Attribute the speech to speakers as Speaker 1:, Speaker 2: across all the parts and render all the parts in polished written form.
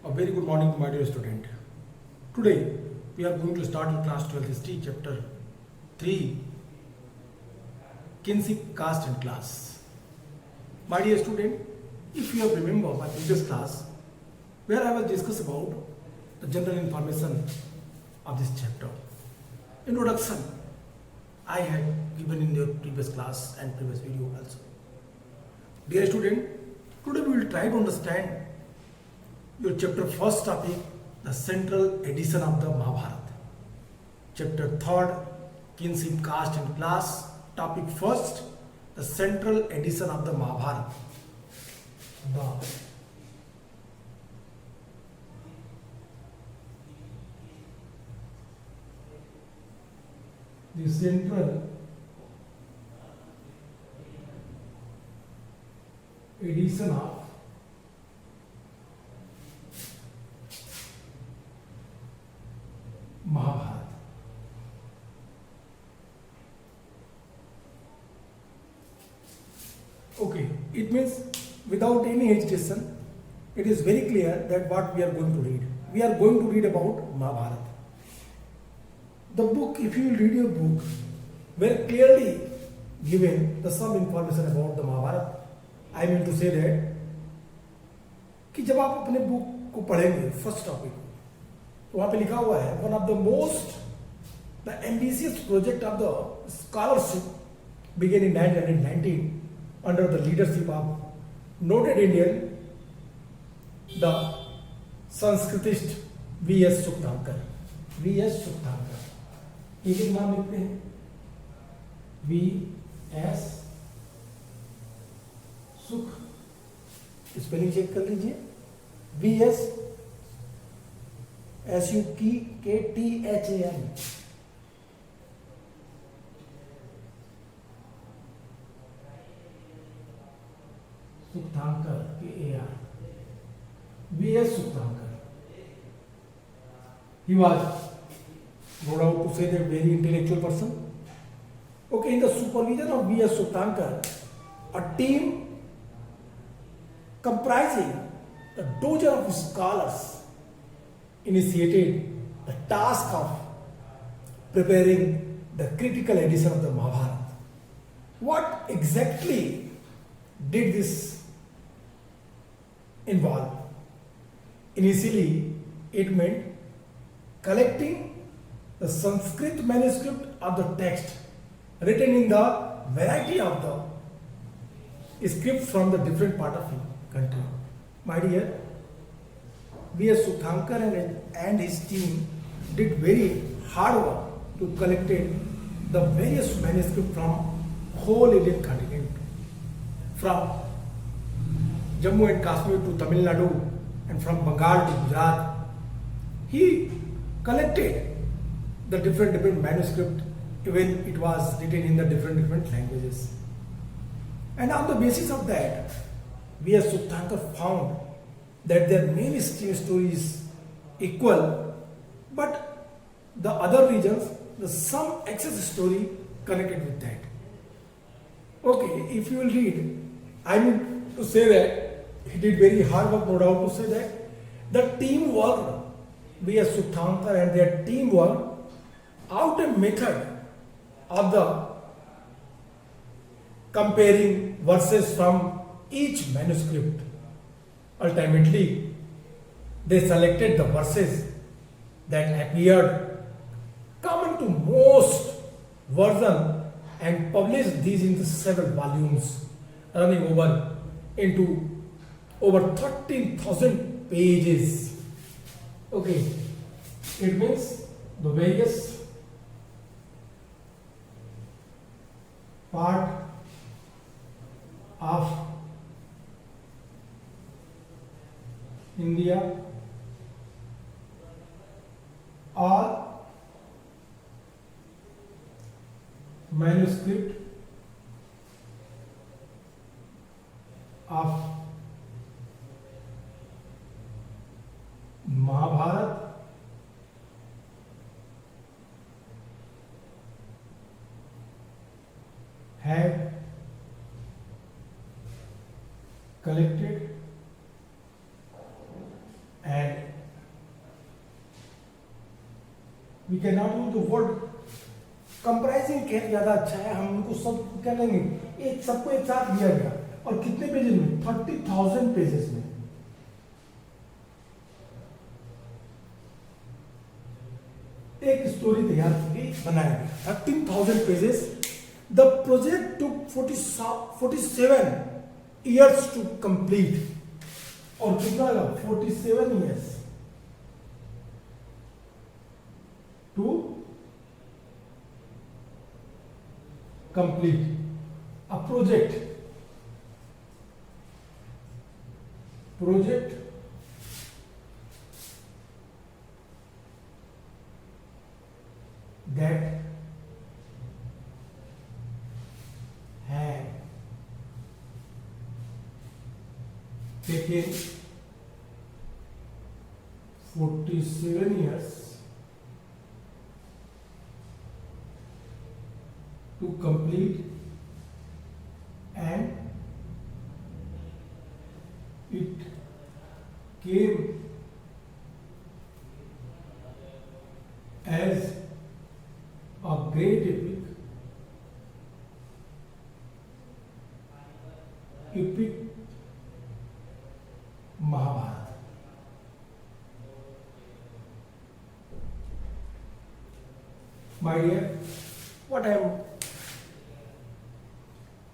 Speaker 1: A very good morning, my dear student. Today we are going to start with class 12 history chapter 3 kinship, caste and class. My dear student, if you have remember my previous class where I was discuss about the general information of this chapter. Introduction I had given in the previous class and previous video also. Dear student, today we will try to understand your chapter first topic, the central edition of the Mahabharata. Chapter third, kinship, caste and class. Topic first, the central edition of the Mahabharata. The central edition of Mahabharata. Okay, it means without any hesitation, it is very clear that what we are going to read. We are going to read about Mahabharata. The book, if you will read your book, very clearly given the some information about the Mahabharata. I mean to say that कि जब आप अपने book को पढ़ेंगे first topic तो वहां पे लिखा हुआ है one of the most the ambitious project of the scholarship began in 1919 under the leadership of noted Indian the Sanskritist V S. Sukthankar. V S. Sukthankar एक नाम लिखते हैं वी.एस. सुख, स्पेलिंग चेक कर लीजिए. VS. S-U-K-T-H-A-N. सुखतांकर K-A-R. V.S. Sukhtankar. He was no doubt to say that very intellectual person. Okay, in the supervision of V.S. Sukhtankar, a team comprising a dozen of scholars initiated the task of preparing the critical edition of the Mahabharata. What exactly did this involve? Initially, it meant collecting the Sanskrit manuscript of the text written in the variety of the scripts from the different part of the country. My dear, V.S. Sukhtankar and his team did very hard work to collect the various manuscripts from whole Indian continent, from Jammu and Kashmir to Tamil Nadu and from Bengal to Gujarat. He collected the different manuscripts, even it was written in the different languages. And on the basis of that, V.S. Sukhtankar found that their main story is equal, but the other regions, the some excess story connected with that. Okay, if you will read, I mean to say that he did very hard work, no doubt to say that the team worked, V.S. Sukhtankar and their team worked out a method of the comparing verses from each manuscript. Ultimately, they selected the verses that appeared common to most versions and published these into several volumes, running over into over 13,000 pages. Okay, it means the various part of India or manuscript of Mahabharata have collected and we can not use the word comprising ज़्यादा अच्छा है, हम उनको सब क्या लेंगे, एक सबको एक साथ दिया गया। और कितने पेजेस में? 30,000 पेजेस में। एक स्टोरी तैयार की गई, बनाया गया 13,000 pages. The project took 47 years to complete. और कितना लगा? 47 years to complete a project that had taken 47 years to complete, and it came as a great epic Mahabharata. My dear, what I am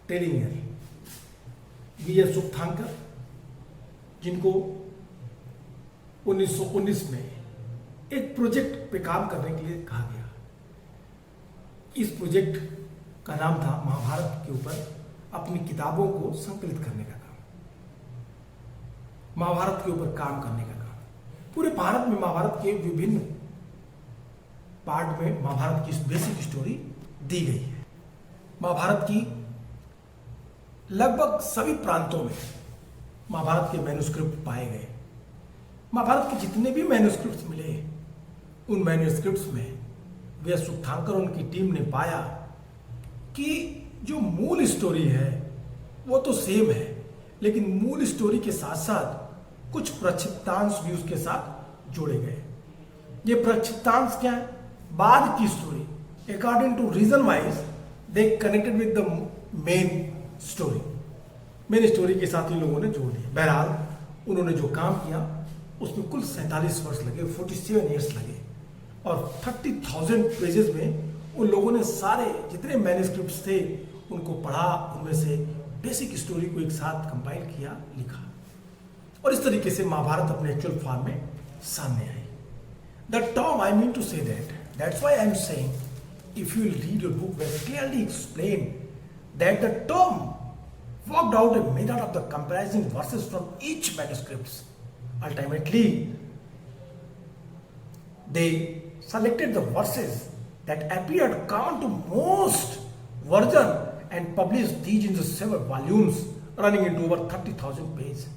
Speaker 1: telling here, V S Sukthankar, जिनको 1919 में एक project पे काम करने के लिए कहा गया। इस प्रोजेक्ट का नाम था महाभारत के ऊपर अपनी किताबों को संकलित करने का काम, महाभारत के ऊपर काम करने का काम। पूरे भारत में महाभारत के विभिन्न पार्ट में महाभारत की बेसिक स्टोरी दी गई है। महाभारत की लगभग सभी प्रांतों में महाभारत के मैन्युस्क्रिप्ट पाए गए। महाभारत के जितने भी मैन्युस्क्रिप्ट्स मिले, उन मैन्युस्क्रिप्ट्स में वी एस सुखथांकर और उनकी टीम ने पाया कि जो मूल स्टोरी है वो तो सेम है, लेकिन मूल स्टोरी के साथ साथ कुछ प्रक्षिप्तांश भी उसके साथ जोड़े गए। ये प्रक्षिप्तांश क्या है? बाद की story according to region wise they connected with the main story के साथ इन लोगों ने जोड़ दिया। बहरहाल उन्होंने जो काम किया उसमें कुल 47 वर्ष लगे, 47 ईयर्स लगे, और 30,000 पेजेस में उन लोगों ने सारे जितने मैन्युस्क्रिप्ट्स थे उनको पढ़ा, उनमें से बेसिक स्टोरी को एक साथ कंपाइल किया, लिखा, और इस तरीके से महाभारत अपने एक्चुअल फॉर्म में सामने आई। The term I mean to say that's why I am saying if you read your book very clearly explain that the term worked out a method of the comparing verses from each manuscripts. Ultimately, they selected the verses that appeared common to most versions and published these in the several volumes running into over 30,000 pages.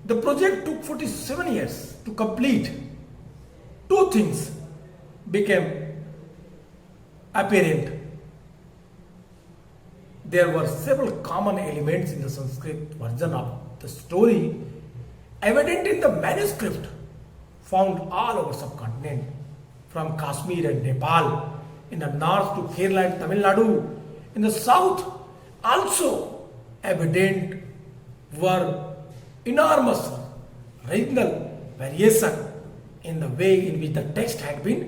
Speaker 1: The project took 47 years to complete. Two things became apparent. There were several common elements in the Sanskrit version of the story evident in the manuscript found all over subcontinent, from Kashmir and Nepal in the north to Kerala and Tamil Nadu in the south. Also evident were enormous regional variation in the way in which the text had been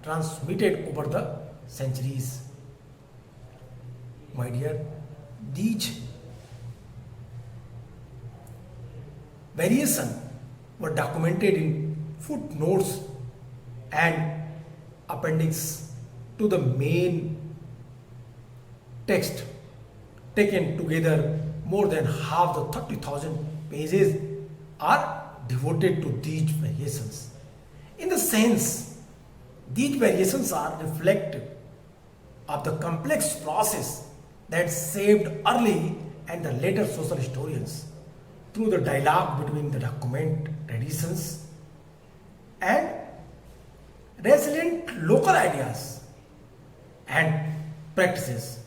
Speaker 1: transmitted over the centuries. My dear, these variations were documented in footnotes and appendix to the main text. Taken together, more than half the 30,000 pages are devoted to these variations. In the sense, these variations are reflective of the complex process that shaped early and the later social historians through the dialogue between the document traditions and resilient local ideas and practices.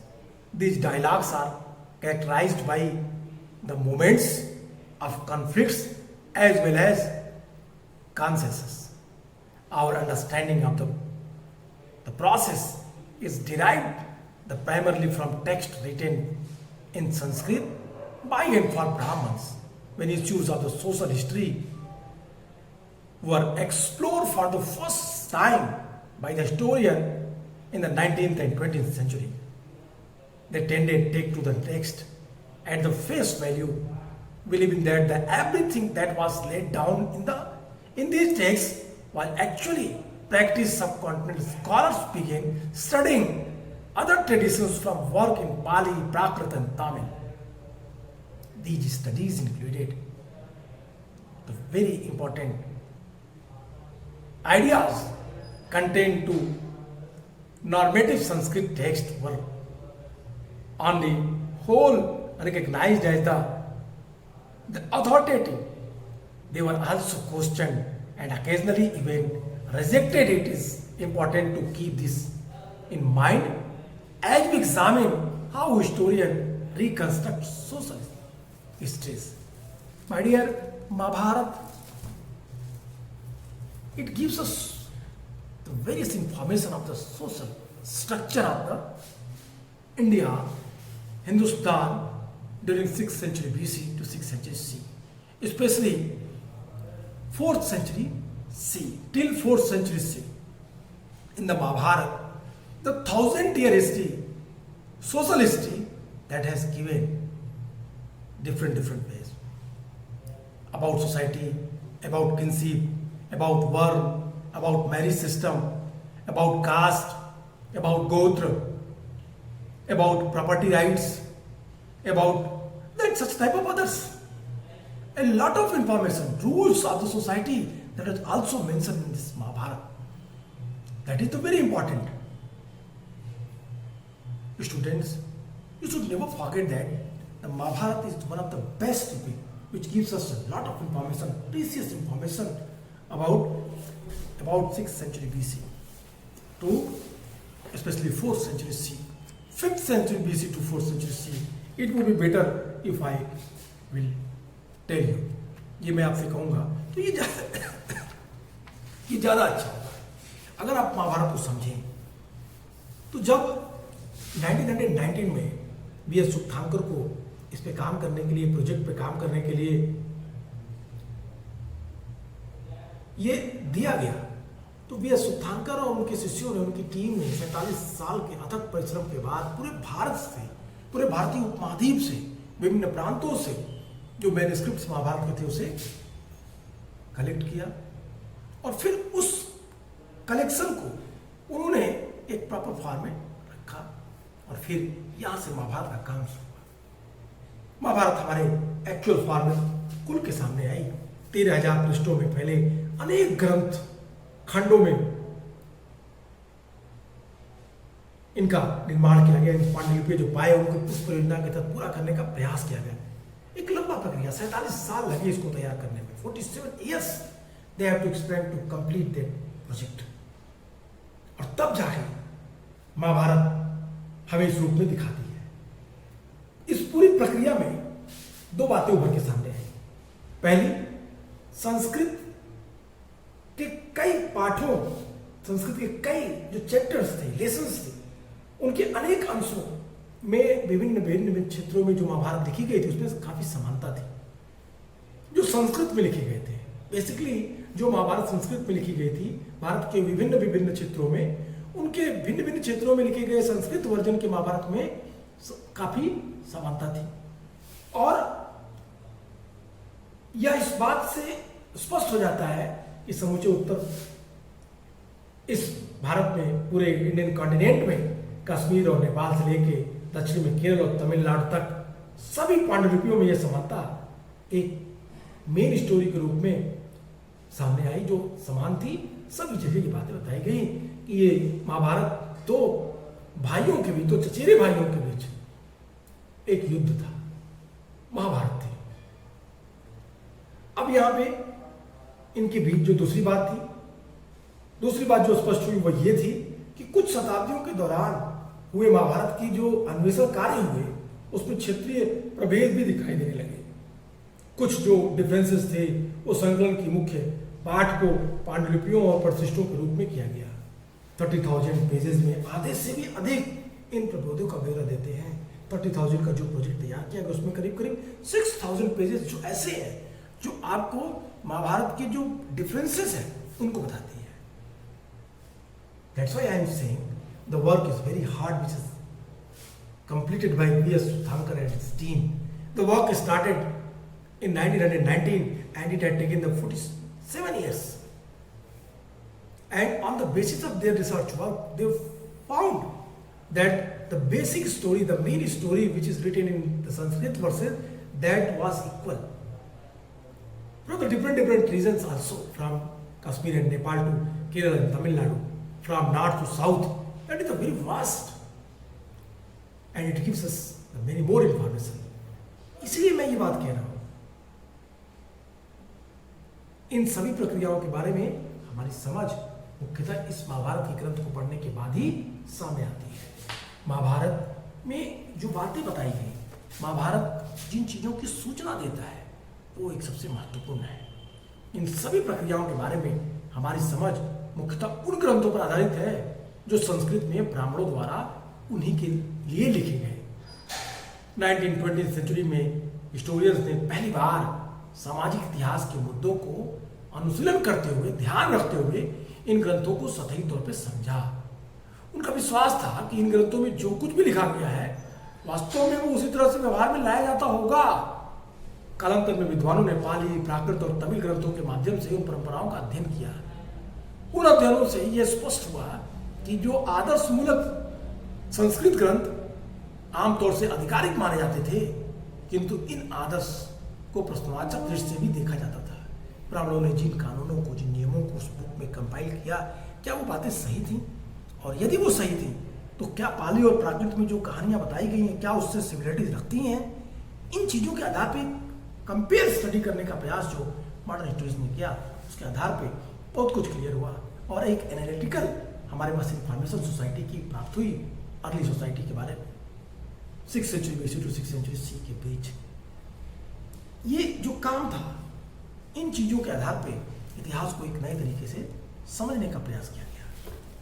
Speaker 1: These dialogues are characterized by the moments of conflicts as well as consensus. our understanding of the process is derived primarily from text written in Sanskrit by and for Brahmins, when issues of the social history were explored for the first time by the historian in the 19th and 20th century. They tended to take to the text at the face value, believing that everything that was laid down in these texts was actually practiced. Subcontinental scholars began studying other traditions from work in Pali, Prakrit and Tamil. These studies included the very important ideas contained to normative Sanskrit text were on the whole recognized as the authoritative. They were also questioned and occasionally even rejected. It is important to keep this in mind as we examine how historians reconstruct social histories. My dear, Mahabharata, it gives us the various information of the social structure of the India, Hindustan during 6th century BC to 6th century C, especially 4th century C till 4th century C. In the Mahabharata, the 1000-year history, social history that has given different ways about society, about kinship, about worm, about marriage system, about caste, about gotra, about property rights, about that such type of others. A lot of information, rules of the society that is also mentioned in this Mahabharata. That is the very important. Students, you should never forget that the Mahabharata is one of the best book which gives us a lot of information, precious information about 6th century BC to especially 4th century C. 5th century BC to 4th century C. It would be better if I will tell you. ये मैं आपसे कहूँगा तो ये ज़्यादा अच्छा होगा अगर आप महाभारत को समझें। तो जब 1919 में वी.एस. सुबथांकर को इस पे काम करने के लिए, प्रोजेक्ट पे काम करने के लिए ये दिया गया, तो वी.एस. सुबथांकर और उनके शिष्यों ने, उनकी टीम ने 47 साल के अथक परिश्रम के बाद पूरे भारत से, पूरे भारतीय उपमहाद्वीप से, विभिन्न प्रांतों से जो मैन्युस्क्रिप्ट्स महाभारत के थे उसे कलेक्ट किया और फिर उस कलेक्शन को उन्होंने एक प्रॉपर फॉर्म में रखा और फिर यहां से महाभारत का काम शुरू हुआ। महाभारत हमारे एक्चुअल फॉर्म में कुल के सामने आई। 13,000 पृष्ठों में फैले अनेक ग्रंथ खंडों में इनका निर्माण किया गया। इन पांडुलिपि जो पाए उनको पुष्प परियोजना के तहत पूरा करने का प्रयास किया गया। एक लंबा प्रक्रिया, 47 साल लगे इसको तैयार करने में। 47 years they have to spend to complete that project। और तब जाके महाभारत हमें इस रूप में दिखाती है। इस पूरी प्रक्रिया में दो बातें उभर के सामने आई। पहली, संस्कृत के कई पाठों, संस्कृत के कई जो चैप्टर्स थे, लेसन्स थे, उनके अनेक अंशों में विभिन्न क्षेत्रों में जो महाभारत लिखी गई थी उसमें काफी समानता थी जो संस्कृत में लिखे गए थे। बेसिकली जो महाभारत संस्कृत में लिखी गई थी, भारत के विभिन्न क्षेत्रों में उनके भिन्न क्षेत्रों में लिखे गए संस्कृत वर्जन के महाभारत में काफी समानता थी। और यह इस बात से स्पष्ट हो जाता है कि समूचे उत्तर इस भारत में, पूरे इंडियन कॉन्टिनेंट में, कश्मीर और नेपाल से लेके दक्षिण में केरल और तमिलनाडु तक सभी पांडुलिपियों में यह समानता एक मेन स्टोरी के रूप में सामने आई। जो समान थी, सभी जगह की बातें बताई गई कि ये महाभारत तो भाइयों के बीच, तो चचेरे भाइयों के बीच एक युद्ध था, महाभारत थी। अब यहां पे इनके बीच जो दूसरी बात जो स्पष्ट हुई वो ये थी कि कुछ शताब्दियों के दौरान हुए महाभारत की जो अन्वेषण कार्य हुए उसमें क्षेत्रीय प्रभेद भी दिखाई देने लगे। कुछ जो डिफरेंसेस थे वो संकलन की मुख्य पाठ को पांडुलिपियों और प्रशिष्टों के रूप में किया गया। 30,000 पेजेस में आधे से भी अधिक इन प्रबोधों का ब्यौरा देते हैं। 30,000 का जो प्रोजेक्ट तैयार किया गया उसमें करीब करीब 6,000 पेजेस जो ऐसे हैं जो आपको महाभारत के जो डिफरेंसेस हैं उनको बताती है। That's why I am saying the work is very hard, which is completed by V.S. Sudhankar and his team. The work started in 1919 and it had taken them 47 years. And on the basis of their research work, they found that the basic story, the main story which is written in the Sanskrit verses, that was equal. From the different regions also, from Kashmir and Nepal to Kerala and Tamil Nadu, from north to south, that is a very vast, and it gives us many more information. इसलिए मैं ये बात कह रहा हूँ, इन सभी प्रक्रियाओं के बारे में हमारी समझ मुख्यतः इस महाभारत के ग्रंथ को पढ़ने के बाद ही सामने आती है। महाभारत में जो बातें बताई गई, महाभारत जिन चीजों की सूचना देता है वो एक सबसे महत्वपूर्ण है। इन सभी प्रक्रियाओं के बारे में हमारी समझ मुख्यतः उन ग्रंथों पर आधारित है जो संस्कृत में ब्राह्मणों द्वारा उन्हीं के लिए लिखे गए। 19वीं सेंचुरी में हिस्टोरियंस ने पहली बार सामाजिक इतिहास के मुद्दों को अनुशीलन करते हुए, ध्यान रखते हुए इन ग्रंथों को सतही तौर पर समझा। उनका विश्वास था कि इन ग्रंथों में जो कुछ भी लिखा गया है वास्तव में वो उसी तरह से व्यवहार में लाया जाता होगा। कालांतर में विद्वानों ने पाली, प्राकृत और तमिल ग्रंथों के माध्यम से उन परंपराओं का अध्ययन किया। उन अध्ययनों से यह स्पष्ट हुआ कि जो आदर्श मूलक संस्कृत ग्रंथ आमतौर से आधिकारिक माने जाते थे, किंतु इन आदर्श को प्रश्नवाचक दृष्टि से भी देखा जाता था। ब्राह्मणों ने जिन कानूनों को, जिन नियमों को उस बुक में कंपाइल किया, क्या वो बातें सही थी? और यदि वो सही थी तो क्या पाली और प्राकृत में जो कहानियां बताई गई हैं क्या उससे सिमिलरिटीज रखती हैं? इन चीजों के आधार पे कंपेयर स्टडी करने का प्रयास जो मॉडर्न हिस्टोरिस्ट ने किया, उसके आधार पे बहुत कुछ क्लियर हुआ और एक एनालिटिकल हमारे पास इंफॉर्मेशन सोसाइटी की प्राप्त हुई अर्ली सोसाइटी के बारे में। 6th century BC to 6th century C के बीच ये जो काम था, इन चीजों के आधार पे इतिहास को एक नए तरीके से समझने का प्रयास किया गया।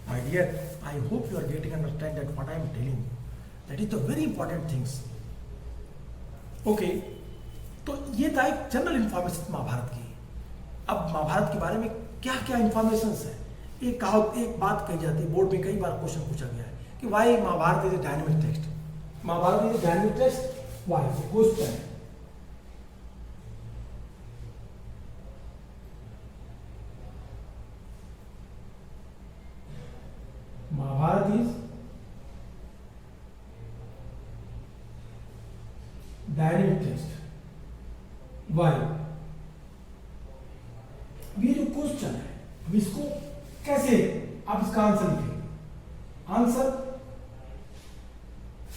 Speaker 1: My dear, I hope you are getting understand that what I am telling, that is the very important things. Okay, तो ये था एक जनरल इंफॉर्मेशन महाभारत की। अब महाभारत के बारे में क्या क्या इंफॉर्मेशन है, एक बात कही जाती है, बोर्ड में कई बार क्वेश्चन पूछा गया है कि why Mahabharata is a dynamic text. Mahabharata is a dynamic text, why? Question है। Mahabharata is dynamic text, why? ये जो क्वेश्चन है, अब इसको कैसे आप इसका आंसर लिखेंगे? आंसर,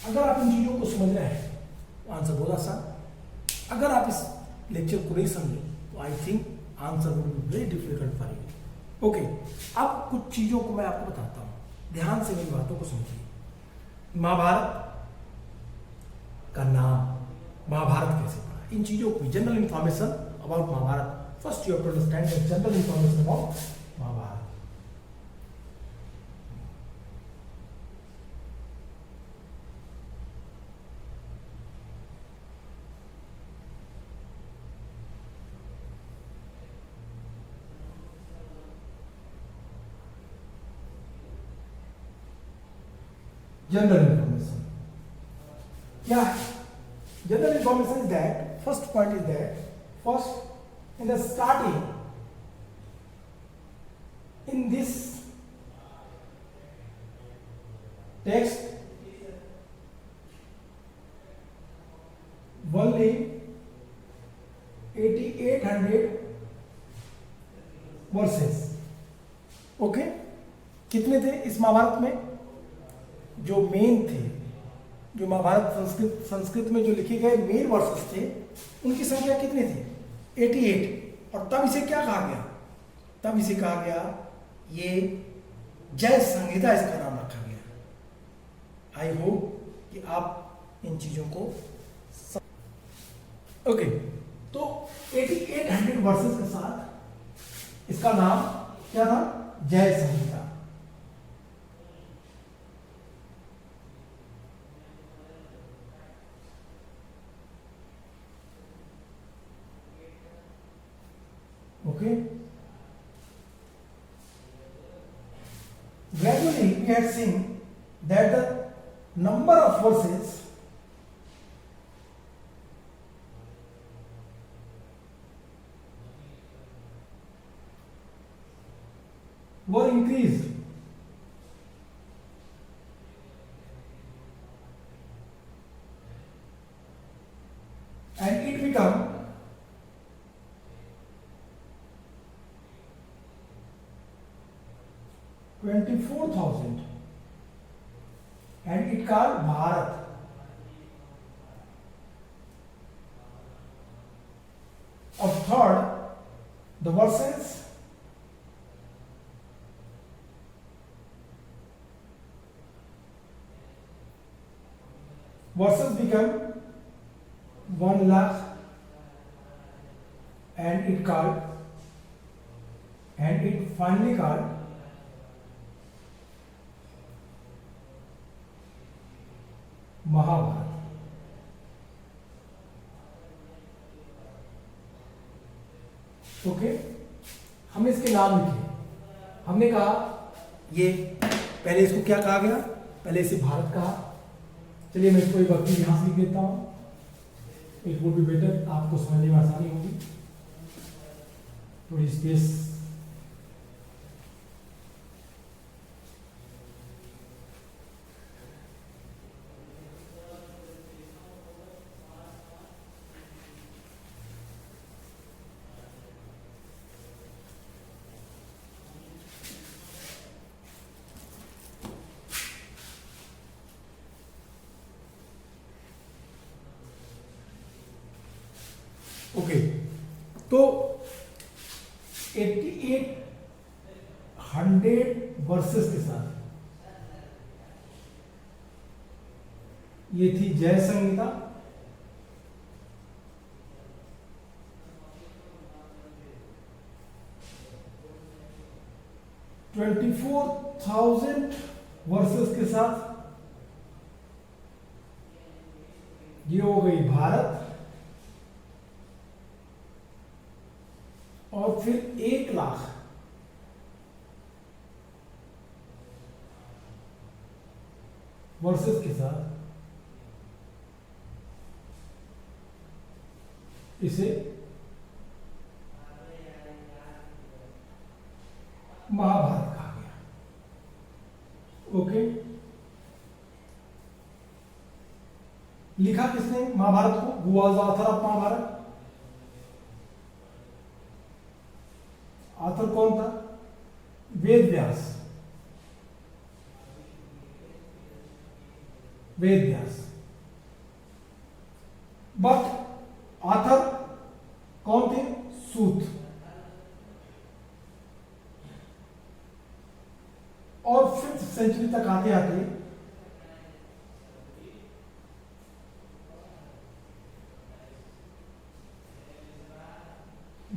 Speaker 1: अगर आप इन चीजों को समझ रहे हैं तो आंसर बहुत आसान। अगर आप इस लेक्चर को नहीं समझे तो I think answer would be very difficult for you. Okay, अब कुछ चीजों को मैं आपको बताता हूं, ध्यान से मेरी बातों को समझिए। महाभारत का नाम, महाभारत कैसे पड़ा, इन चीजों की general information about Mahabharata. First you have to understand the general information about Mahabharata. General information. Yeah, general information is that, first point is that, first in the starting, in this text, only 8800 versus. Okay, कितने थे इस महाभारत में? जो main थे, जो महाभारत संस्कृत में जो लिखे गए मेन वर्सेस थे, उनकी संख्या कितनी थी? 88। और तब इसे क्या कहा गया? तब इसे कहा गया, ये जय संहिता इसका नाम रखा गया। आई होप कि आप इन चीजों को ओके, तो 8800 वर्सेस के साथ इसका नाम क्या था? Jay Samhita. Okay, gradually we had seen that the number of verses were increased and it became 24,000 and it called Bharat. Of third, the verses become 1 lakh and it finally called Mahabharata. Okay, हमने इसके नाम लिखे। हमने कहा ये पहले इसको क्या कहा गया? पहले इसे भारत कहा। चलिए मैं इसको एक बार यहां से लिख देता हूं, इट वुड बी बेटर, आपको समझने में आसानी होगी। थोड़ी स्पेस ओके। तो 8800 वर्सेस के साथ ये थी जय संहिता। $24,000 वर्सेस के साथ ये हो गई भारत, और फिर 1 लाख वर्सेस के साथ इसे महाभारत कहा गया। ओके, लिखा किसने महाभारत को? Who was the author of Mahabharata? Author कौन था? वेद व्यास। बट ऑथर कौन थे? सूत। और 5th सेंचुरी तक आते आते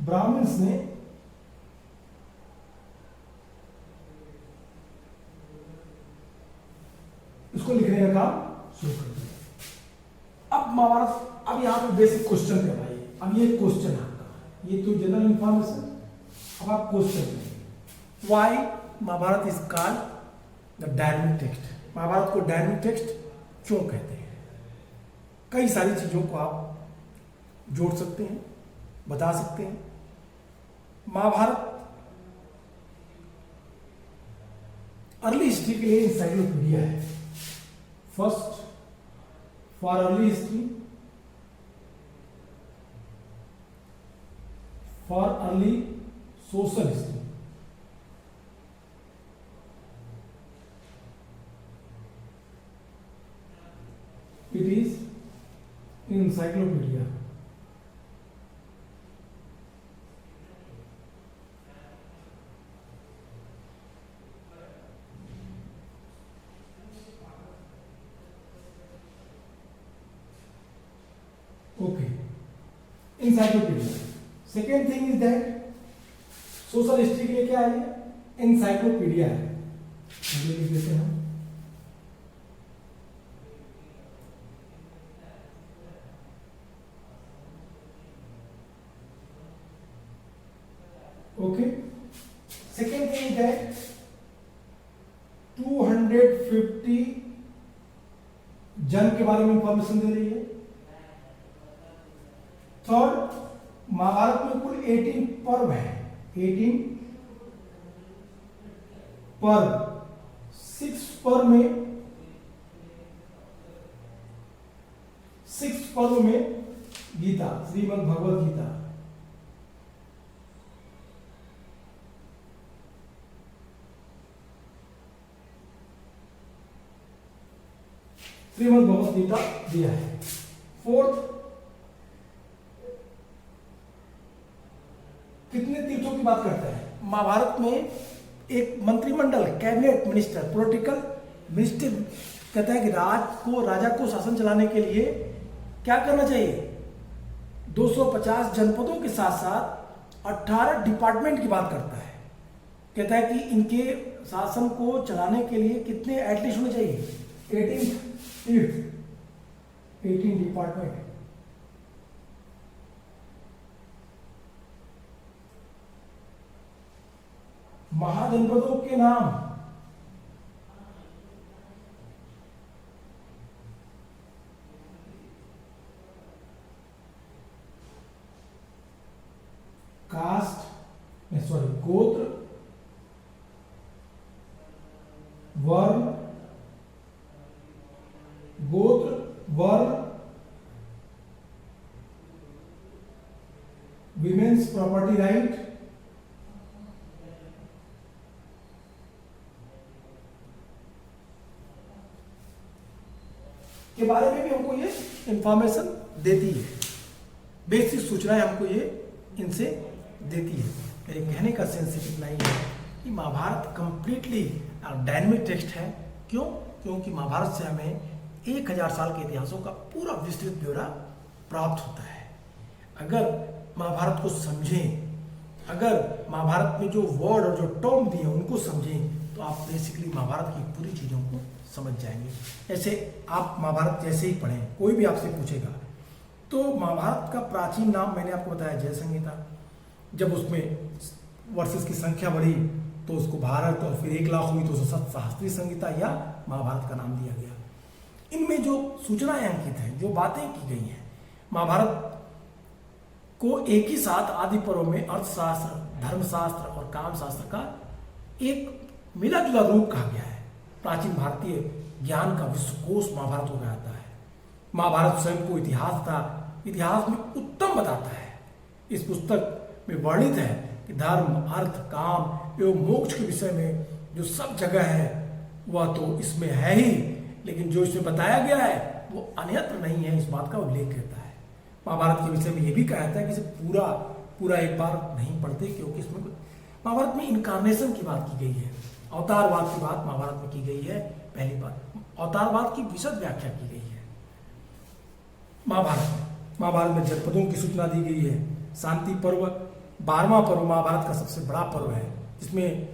Speaker 1: ब्राह्मण्स ने इसको लिखने का काम शुरू कर दिया। अब महाभारत, अब यहां पे बेसिक क्वेश्चन पे भाई, अब ये क्वेश्चन है आपका, ये तो जनरल इंफॉर्मेशन। अब आप क्वेश्चन करेंगे, why Mahabharata is called the dynamic text? Mahabharata को डायनेमिक टेक्स्ट क्यों कहते हैं? कई सारी चीजों को आप जोड़ सकते हैं, बता सकते हैं। महाभारत अर्ली हिस्ट्री के लिए इंसाइक्लोपीडिया है। First, for early history, for early social history, it is encyclopedia. Okay, encyclopedia. Second thing is that social history के लिए क्या है? एनसाइक्लोपीडिया है। लिख देते हैं। ओके, सेकेंड थिंग है 250 जन के बारे में इंफॉर्मेशन दे रही है। थर्ड, महाभारत में कुल 18 पर्व है, 18 पर्व। 6 पर्व में गीता, श्रीमद् भगवत गीता। श्रीमद् भगवत गीता दिया है। फोर्थ, कितने तीर्थों की बात करते हैं? महाभारत में एक मंत्रिमंडल, कैबिनेट मिनिस्टर, पॉलिटिकल मिनिस्टर कहता है कि राजा को शासन चलाने के लिए क्या करना चाहिए? 250 जनपदों के साथ साथ 18 डिपार्टमेंट की बात करता है। कहता है कि इनके शासन को चलाने के लिए कितने एटलीस्ट होने चाहिए? 18 डिपार्टमेंट। महाजनपदों के नाम, गोत्र, वर्ण, विमेन्स प्रॉपर्टी राइट, के बारे में भी हमको ये इंफॉर्मेशन देती है। बेसिक सूचनाएं हमको ये इनसे देती है। मेरे कहने का सेंस इतना ही है कि महाभारत कंप्लीटली डायनेमिक टेक्स्ट है। क्यों? क्योंकि महाभारत से हमें 1000 साल के इतिहासों का पूरा विस्तृत ब्यौरा प्राप्त होता है। अगर महाभारत को समझें, अगर महाभारत में जो वर्ड और जो टर्म दिए उनको समझें, तो आप बेसिकली महाभारत की पूरी चीज़ों को समझ जाएंगे। ऐसे आप महाभारत जैसे ही पढ़ें, कोई भी आपसे पूछेगा तो महाभारत का प्राचीन नाम मैंने आपको बताया जय संहिता। जब उसमें वर्सेस की संख्या बढ़ी तो उसको भारत, और फिर 1 लाख हुई तो उसको सहस्त्री संहिता या महाभारत का नाम दिया गया। इनमें जो सूचनाएं अंकित हैं, जो बातें की गई हैं, महाभारत को एक ही साथ आदि पर्व में अर्थशास्त्र, धर्मशास्त्र और कामशास्त्र का एक मिला जुला रूप कहा गया है। प्राचीन भारतीय ज्ञान का विश्वकोश महाभारत को कहता है। महाभारत स्वयं को इतिहास में उत्तम बताता है। इस पुस्तक में वर्णित है कि धर्म, अर्थ, काम एवं मोक्ष के विषय में जो सब जगह है वह तो इसमें है ही, लेकिन जो इसमें बताया गया है वो अन्यत्र नहीं है, इस बात का उल्लेख रहता है। महाभारत के विषय में यह भी कहा जाता है कि इसे पूरा एक बार नहीं पढ़ते, क्योंकि इसमें महाभारत में इनकारनेशन की बात की गई है, अवतारवाद की बात महाभारत में की गई है। पहली बात, अवतारवाद की विशद व्याख्या की गई है महाभारत में जनपदों की सूचना दी गई है। शांति पर्व 12वां पर्व महाभारत का सबसे बड़ा पर्व है, जिसमें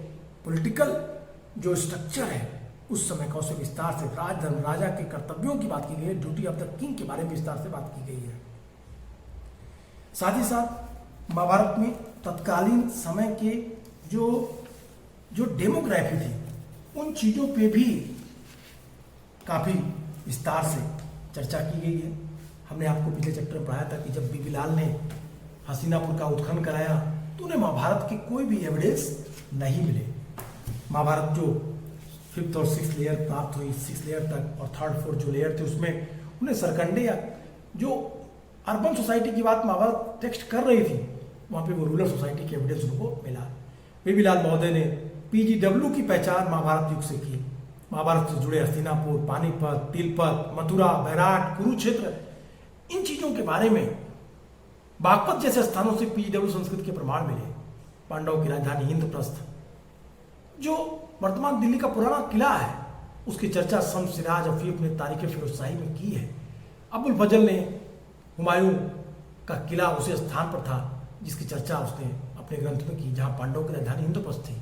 Speaker 1: पॉलिटिकल जो स्ट्रक्चर है उस समय का, उसे विस्तार से राजधर्म, राजा के कर्तव्यों की बात की गई है। ड्यूटी ऑफ द किंग के बारे में विस्तार से बात की गई है। साथ ही साथ महाभारत में तत्कालीन समय के जो डेमोग्राफी थी उन चीज़ों पे भी काफ़ी विस्तार से चर्चा की गई है। हमने आपको पिछले चैप्टर में पढ़ाया था कि जब बीबी लाल ने हस्तिनापुर का उत्खनन कराया तो उन्हें महाभारत के कोई भी एविडेंस नहीं मिले। महाभारत जो 5th और 6th लेयर प्राप्त हुई, 6th लेयर तक, और 3rd 4th जो लेयर थे उसमें उन्हें सरकंडे या जो अर्बन सोसाइटी की बात महाभारत टेक्स्ट कर रही थी, वहाँ पे वो रूरल सोसाइटी के एविडेंस उनको मिला। बीबी लाल महोदय ने PGW की पहचान महाभारत युग से की। महाभारत से जुड़े हस्तिनापुर, पानीपत, तिलपत, मथुरा, बैराट, कुरुक्षेत्र, इन चीज़ों के बारे में बागपत जैसे स्थानों से PGW संस्कृत के प्रमाण मिले। पांडवों की राजधानी इंद्रप्रस्थ, जो वर्तमान दिल्ली का पुराना किला है, उसकी चर्चा शम्स सिराज अफीफ ने तारीख फिरोजशाही में की है। अबुल फजल ने हुमायूं का किला उसी स्थान पर था जिसकी चर्चा उसने अपने ग्रंथ में की, जहाँ पांडवों की राजधानी इंद्रप्रस्थ थी।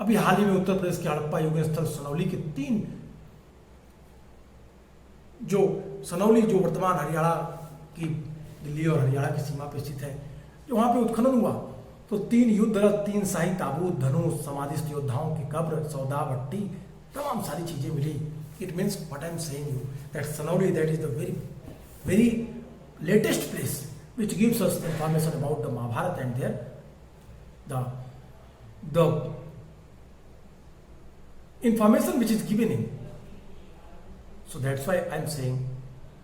Speaker 1: अभी हाल ही में उत्तर प्रदेश के हड़प्पा युगीन स्थल सनौली के 3 जो सनौली जो वर्तमान हरियाणा की दिल्ली और हरियाणा की सीमा पर स्थित है, जो वहाँ पे उत्खनन हुआ तो 3 युद्ध रथ, 3 शाही ताबूत, धनुष, समाधिस्थ योद्धाओं की कब्र, सौदा भट्टी, तमाम सारी चीजें मिली। It means what I am saying you that Sanauli that is the very latest place which gives us the information about the Mahabharata and the information which is given in. So that's why I am saying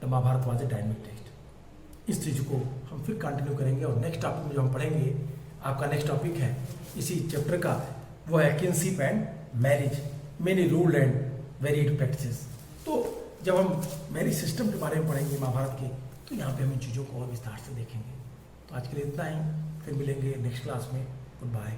Speaker 1: the Mahabharata was a dynamic text. इस चीज को हम फिर continue करेंगे और next topic में जो हम पढ़ेंगे, आपका नेक्स्ट टॉपिक है इसी चैप्टर का, वो है kinship and marriage, many rule and varied practices. तो जब हम मैरिज सिस्टम के बारे में पढ़ेंगे महाभारत के, तो यहाँ पे हम इन चीज़ों को और विस्तार से देखेंगे। तो आज के लिए इतना ही, फिर मिलेंगे नेक्स्ट क्लास में। Good bye.